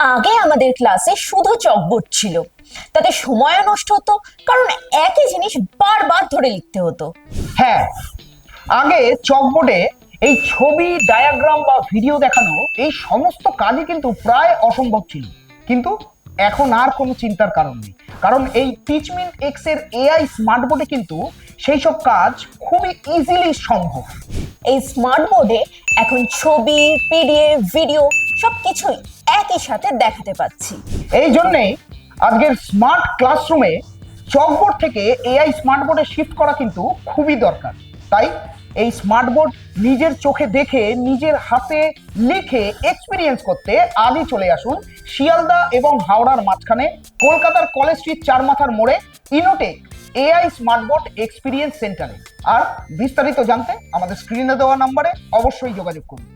আগে আমাদের ক্লাসে শুধু চকবোর্ড ছিল, তাতে সময়ও নষ্ট হতো, কারণ একই জিনিস বারবার ধরে লিখতে হতো। হ্যাঁ, আগে চকবোর্ডে এই ছবি, ডায়াগ্রাম বা ভিডিও দেখানো এই সমস্ত কাজই কিন্তু প্রায় অসম্ভব ছিল। কিন্তু এখন আর কোনো চিন্তার কারণ নেই, কারণ এই টিচমিন্ট এক্স এর এআই স্মার্ট বোর্ডে কিন্তু সেই সব কাজ খুবই ইজিলি সম্ভব। এই স্মার্ট বোর্ডে এখন ছবি, পিডিএফ, ভিডিও সবকিছুই একই সাথে দেখাতে পাচ্ছি। এই জন্যেই আজকের স্মার্ট ক্লাসরুমে চকবোর্ড থেকে এআই স্মার্ট বোর্ডে শিফট করা কিন্তু খুবই দরকার। তাই এই স্মার্ট বোর্ড নিজের চোখে দেখে, নিজের হাতে লিখে এক্সপিরিয়েন্স করতে আজই চলে আসুন শিয়ালদা এবং হাওড়ার মাঝখানে কলকাতার কলেজ স্ট্রিট চারমাথার মোড়ে ইনোটেক এআই স্মার্ট বোর্ড এক্সপিরিয়েন্স সেন্টারে। আর বিস্তারিত জানতে আমাদের স্ক্রিনে দেওয়া নম্বরে অবশ্যই যোগাযোগ করুন।